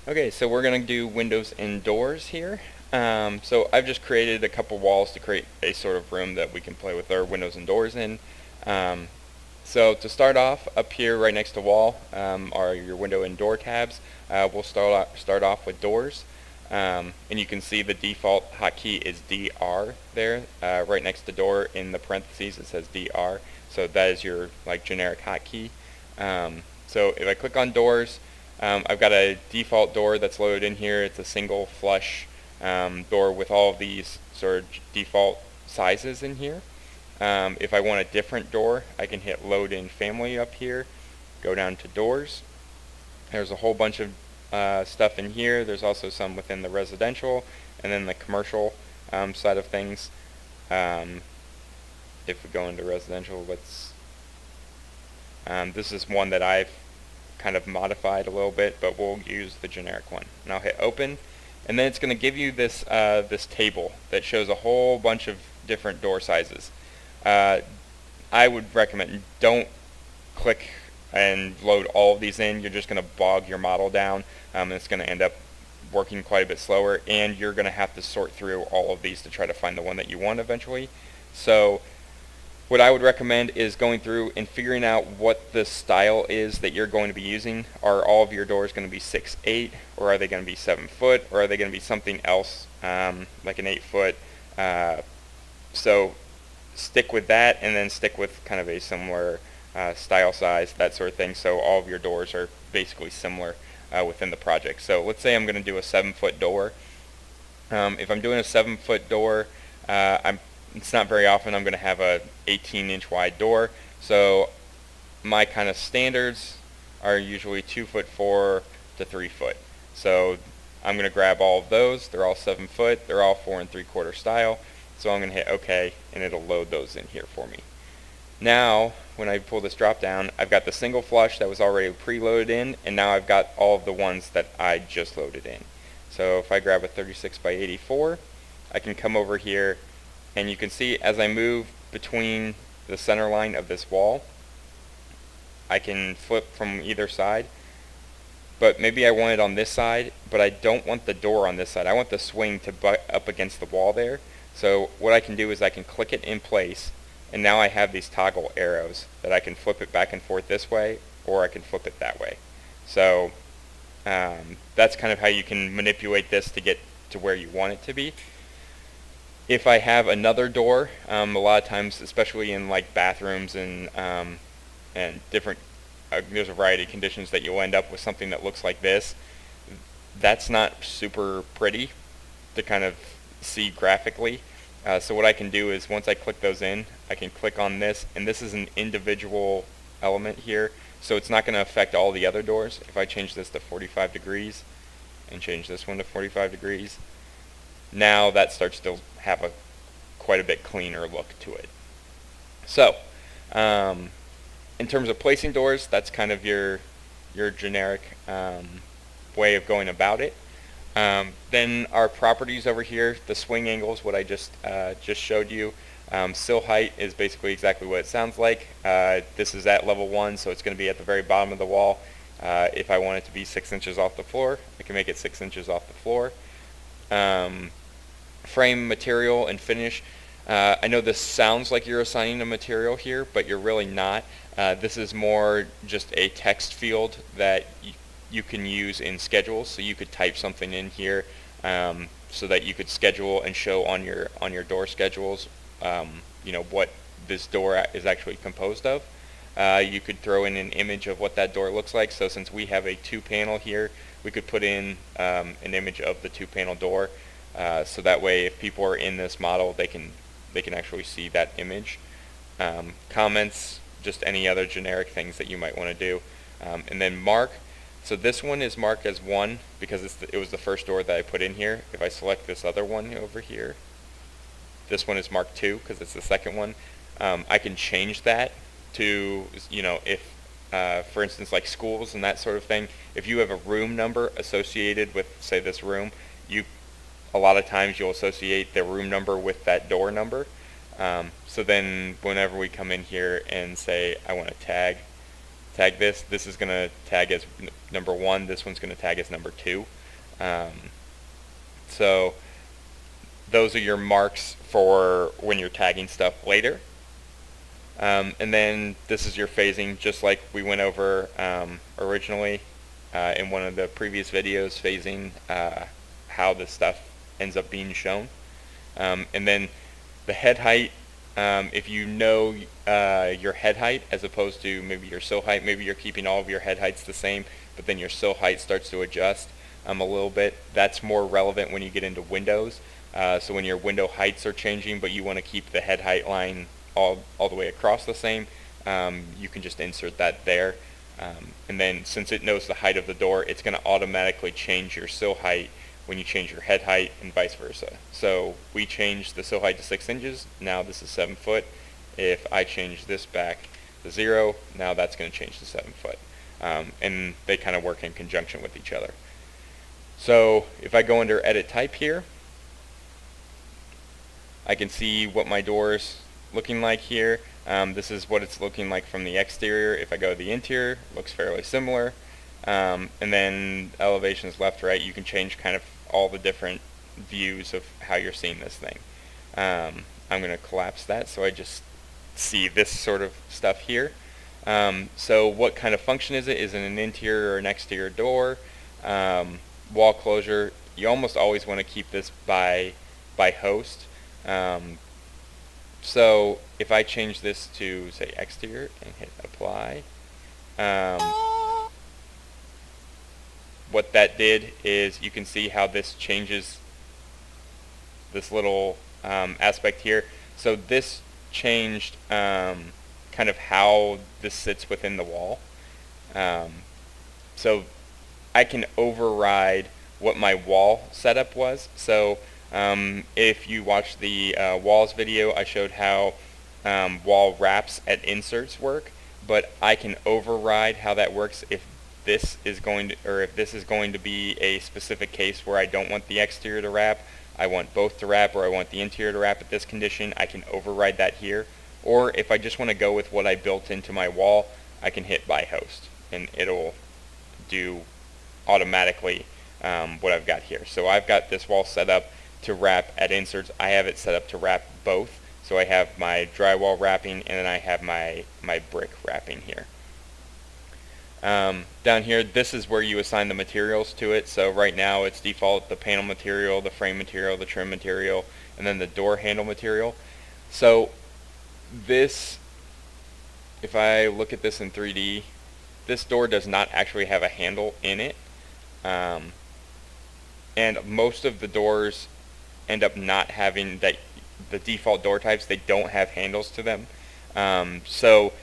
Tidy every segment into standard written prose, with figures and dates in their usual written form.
Okay, so we're going to do windows and doors here. So I've just created a couple walls to create a sort of room that we can play with our windows and doors in. Um, so to start off, up here right next to wall are your window and door tabs. We'll start off with doors. And you can see the default hotkey is DR there. Right next to door in the parentheses it says DR. So that is your generic hotkey. So if I click on doors, I've got a default door that's loaded in here. It's a single flush door with all of these sort of default sizes in here. If I want a different door, I can hit load in family up here, go down to doors. There's a whole bunch of stuff in here. There's also some within the residential and then the commercial side of things. If we go into residential, this is one that I've kind of modified a little bit, but we'll use the generic one. And I'll hit open, and then it's going to give you this this table that shows a whole bunch of different door sizes. I would recommend don't click and load all of these in. You're just going to bog your model down, and it's going to end up working quite a bit slower, and you're going to have to sort through all of these to try to find the one that you want eventually. So what I would recommend is going through and figuring out what the style is that you're going to be using. Are all of your doors going to be 6'8", or are they going to be 7 foot, or are they going to be something else like an 8 foot? So stick with that, and then stick with kind of a similar style size, that sort of thing, so all of your doors are basically similar within the project. So let's say I'm going to do a 7 foot door. If I'm doing a 7 foot door, it's not very often I'm going to have a 18-inch wide door, so my kind of standards are usually 2'4" to 3 foot. So I'm going to grab all of those. They're all 7 foot. They're all 4 3/4 style. So I'm going to hit OK, and it'll load those in here for me. Now, when I pull this drop down, I've got the single flush that was already preloaded in, and now I've got all of the ones that I just loaded in. So if I grab a 36 by 84, I can come over here, and you can see as I move between the center line of this wall, I can flip from either side. But maybe I want it on this side, but I don't want the door on this side. I want the swing to butt up against the wall there. So what I can do is I can click it in place, and now I have these toggle arrows that I can flip it back and forth this way, or I can flip it that way. So that's kind of how you can manipulate this to get to where you want it to be. If I have another door, a lot of times, especially in like bathrooms and different, there's a variety of conditions that you'll end up with something that looks like this. That's not super pretty to kind of see graphically. So what I can do is once I click those in, I can click on this, and this is an individual element here, so it's not going to affect all the other doors. If I change this to 45 degrees and change this one to 45 degrees, now that starts to have a quite a bit cleaner look to it. So in terms of placing doors, that's kind of your generic way of going about it. Then our properties over here, the swing angles, what I just showed you. Sill height is basically exactly what it sounds like. This is at level 1, so it's going to be at the very bottom of the wall. If I want it to be 6 inches off the floor, I can make it 6 inches off the floor. Frame material and finish. I know this sounds like you're assigning a material here, but you're really not. This is more just a text field that you can use in schedules, so you could type something in here so that you could schedule and show on your door schedules what this door is actually composed of. You could throw in an image of what that door looks like. So since we have a 2-panel here, we could put in an image of the 2-panel door, so that way if people are in this model, they can actually see that image. Comments, just any other generic things that you might want to do. And then mark. So this one is marked as 1 because it was the first door that I put in here. If I select this other one over here, this one is marked 2 because it's the second one. I can change that to, if, for instance, like schools and that sort of thing, if you have a room number associated with, say, this room, a lot of times you'll associate the room number with that door number. So then whenever we come in here and say I want to tag tag this. This is going to tag as number 1. This one's going to tag as number 2. So those are your marks for when you're tagging stuff later. And then this is your phasing, just like we went over originally in one of the previous videos, phasing how this stuff ends up being shown. And then the head height, if you know your head height as opposed to maybe your sill height, maybe you're keeping all of your head heights the same, but then your sill height starts to adjust a little bit. That's more relevant when you get into windows. So when your window heights are changing, but you want to keep the head height line all the way across the same, you can just insert that there. And then since it knows the height of the door, it's going to automatically change your sill height when you change your head height and vice versa. So we changed the sill height to 6 inches, now this is 7 foot. If I change this back to 0, now that's going to change to 7 foot. And they kind of work in conjunction with each other. So if I go under edit type here, I can see what my door's looking like here. This is what it's looking like from the exterior. If I go to the interior, it looks fairly similar. And then elevations left, right, you can change kind of all the different views of how you're seeing this thing. I'm going to collapse that so I just see this sort of stuff here. So what kind of function is it? Is it an interior or an exterior door? Wall closure, you almost always want to keep this by host. So if I change this to, say, exterior and hit apply, what that did is you can see how this changes this little aspect here. So this changed kind of how this sits within the wall. So I can override what my wall setup was. So if you watch the walls video, I showed how wall wraps at inserts work, but I can override how that works if this is going to, or if this is going to be a specific case where I don't want the exterior to wrap, I want both to wrap, or I want the interior to wrap at this condition, I can override that here. Or if I just want to go with what I built into my wall, I can hit by host, and it'll do automatically what I've got here. So I've got this wall set up to wrap at inserts. I have it set up to wrap both. So I have my drywall wrapping, and then I have my brick wrapping here. Down here, this is where you assign the materials to it. So right now it's default the panel material, the frame material, the trim material, and then the door handle material. So this, if I look at this in 3D, this door does not actually have a handle in it. And most of the doors end up not having that. The default door types, they don't have handles to them. So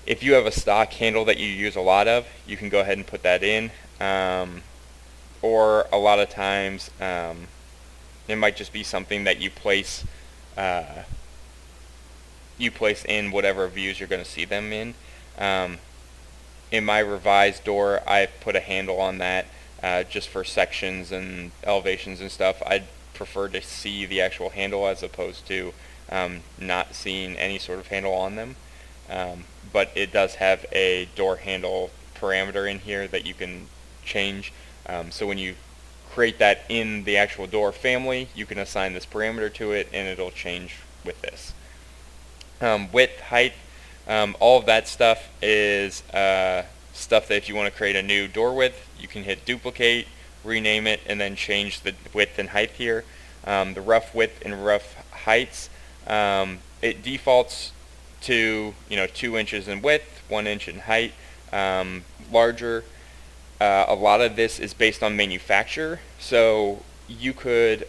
if you have a stock handle that you use a lot of, you can go ahead and put that in. Or a lot of times it might just be something that you place in whatever views you're going to see them in. In my revised door, I've put a handle on that just for sections and elevations and stuff. I'd prefer to see the actual handle as opposed to not seeing any sort of handle on them. But it does have a door handle parameter in here that you can change. So when you create that in the actual door family, you can assign this parameter to it, and it'll change with this. Width, height, all of that stuff is stuff that if you want to create a new door width, you can hit duplicate, rename it, and then change the width and height here. The rough width and rough heights, it defaults to 2 inches in width, 1 inch in height. Larger, a lot of this is based on manufacturer, so you could,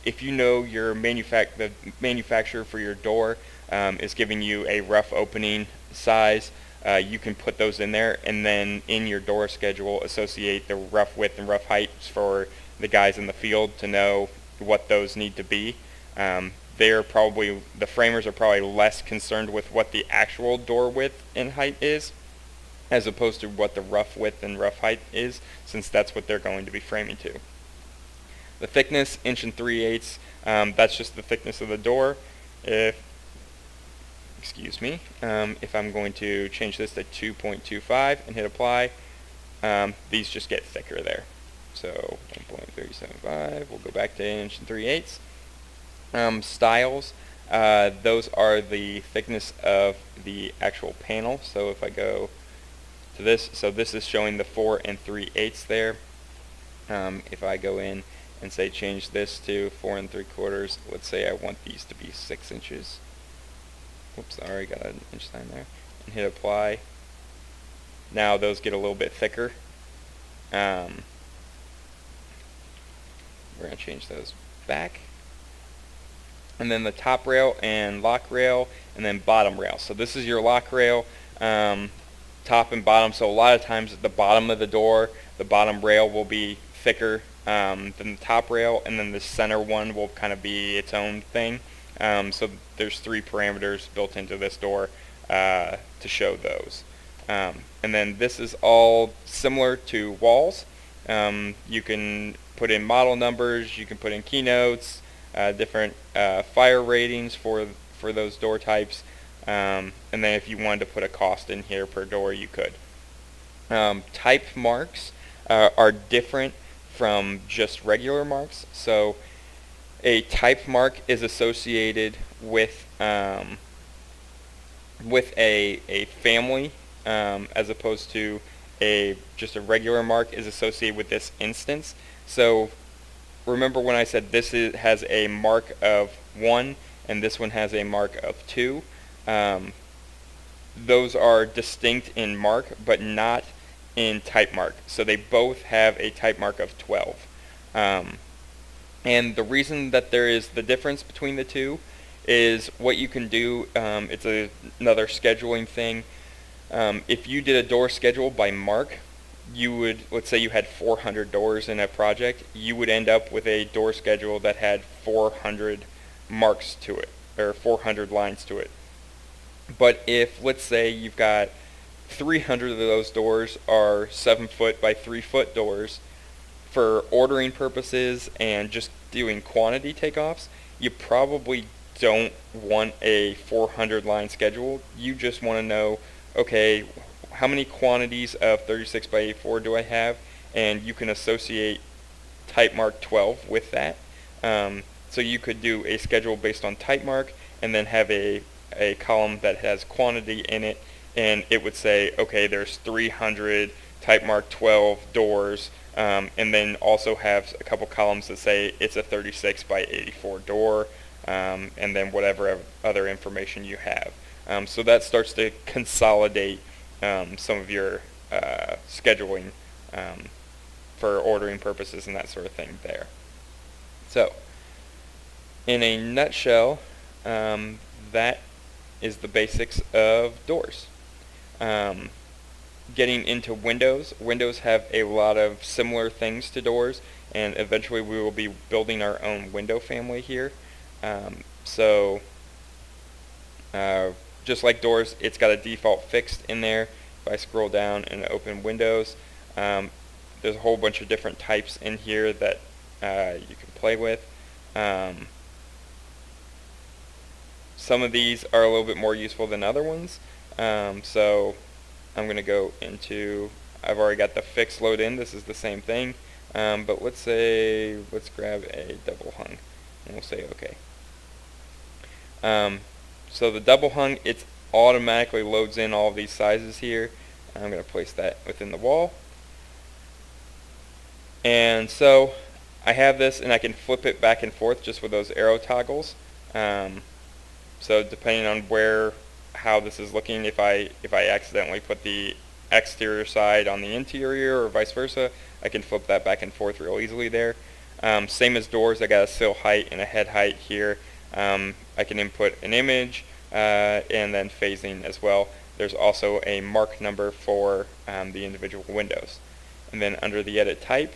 if you know your the manufacturer for your door is giving you a rough opening size, you can put those in there, and then in your door schedule associate the rough width and rough heights for the guys in the field to know what those need to be. The framers are probably less concerned with what the actual door width and height is, as opposed to what the rough width and rough height is, since that's what they're going to be framing to. The thickness, 1 3/8, that's just the thickness of the door. If excuse me, if I'm going to change this to 2.25 and hit apply, these just get thicker there. So 1.375, we'll go back to 1 3/8. Styles, those are the thickness of the actual panel. So if I go to this, so this is showing the 4 3/8 there. If I go in and say change this to 4 3/4, let's say I want these to be 6 inches. Whoops, I already got an inch sign there. And hit apply. Now those get a little bit thicker. We're going to change those back. And then the top rail and lock rail, and then bottom rail. So this is your lock rail, top and bottom. So a lot of times at the bottom of the door, the bottom rail will be thicker than the top rail, and then the center one will kind of be its own thing. So there's 3 parameters built into this door to show those. And then this is all similar to walls. You can put in model numbers, you can put in keynotes, different fire ratings for those door types, and then if you wanted to put a cost in here per door, you could. Type marks are different from just regular marks. So a type mark is associated with a family, as opposed to just a regular mark is associated with this instance. So remember when I said this has a mark of 1 and this one has a mark of 2? Those are distinct in mark, but not in type mark. So they both have a type mark of 12. And the reason that there is the difference between the two is what you can do. It's another scheduling thing. If you did a door schedule by mark, you would, let's say you had 400 doors in a project, you would end up with a door schedule that had 400 marks to it, or 400 lines to it. But if, let's say, you've got 300 of those doors are 7-foot by 3-foot doors, for ordering purposes and just doing quantity takeoffs, you probably don't want a 400 line schedule. You just want to know, okay, how many quantities of 36 by 84 do I have? And you can associate type mark 12 with that. So you could do a schedule based on type mark and then have a column that has quantity in it, and it would say, okay, there's 300 type mark 12 doors, and then also have a couple columns that say it's a 36 by 84 door, and then whatever other information you have. So that starts to consolidate some of your scheduling for ordering purposes and that sort of thing there. So, in a nutshell, that is the basics of doors. Getting into windows. Windows have a lot of similar things to doors, and eventually we will be building our own window family here. Just like doors, it's got a default fixed in there. If I scroll down and open windows, there's a whole bunch of different types in here that you can play with. Some of these are a little bit more useful than other ones. So I'm going to go into, I've already got the fixed load in. This is the same thing. But let's grab a double hung, and we'll say OK. So the double hung, it automatically loads in all of these sizes here. I'm going to place that within the wall. And so I have this, and I can flip it back and forth just with those arrow toggles. So depending on how this is looking, if I accidentally put the exterior side on the interior or vice versa, I can flip that back and forth real easily there. Same as doors, I got a sill height and a head height here. I can input an image and then phasing as well. There's also a mark number for the individual windows. And then under the edit type,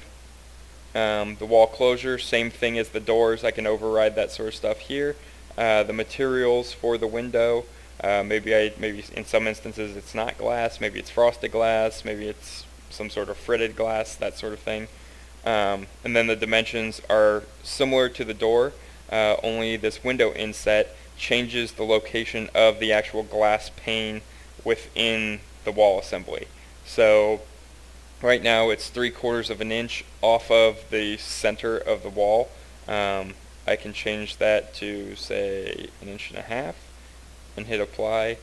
the wall closure, same thing as the doors. I can override that sort of stuff here. The materials for the window, maybe in some instances it's not glass, maybe it's frosted glass, maybe it's some sort of fritted glass, that sort of thing. And then the dimensions are similar to the door, only this window inset changes the location of the actual glass pane within the wall assembly. So right now it's 3/4 of an inch off of the center of the wall. I can change that to say 1.5 inches and hit apply,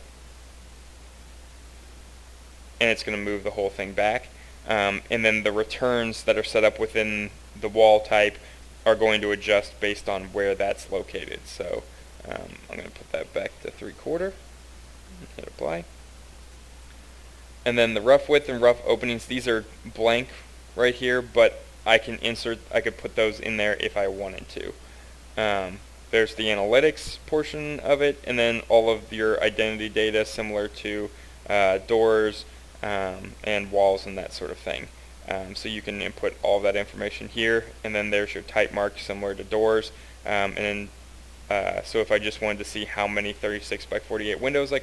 and it's going to move the whole thing back. And then the returns that are set up within the wall type are going to adjust based on where that's located. So I'm going to put that back to 3/4 and hit apply. And then the rough width and rough openings, these are blank right here, but I could put those in there if I wanted to. There's the analytics portion of it, and then all of your identity data similar to doors and walls and that sort of thing. So you can input all of that information here, and then there's your type mark similar to doors. And then so if I just wanted to see how many 36 by 48 windows I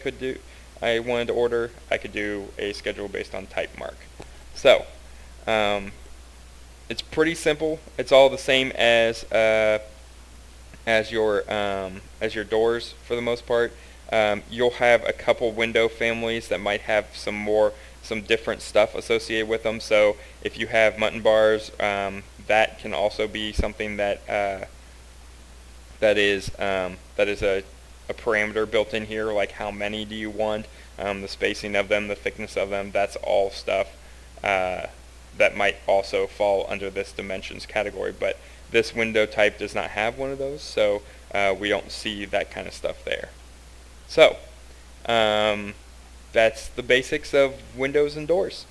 wanted to order, I could do a schedule based on type mark. So it's pretty simple. It's all the same as your doors for the most part. You'll have a couple window families that might have some different stuff associated with them. So if you have mutton bars, that can also be something that is a parameter built in here, like how many do you want, the spacing of them, the thickness of them. That's all stuff that might also fall under this dimensions category, but this window type does not have one of those, so we don't see that kind of stuff there. So that's the basics of windows and doors.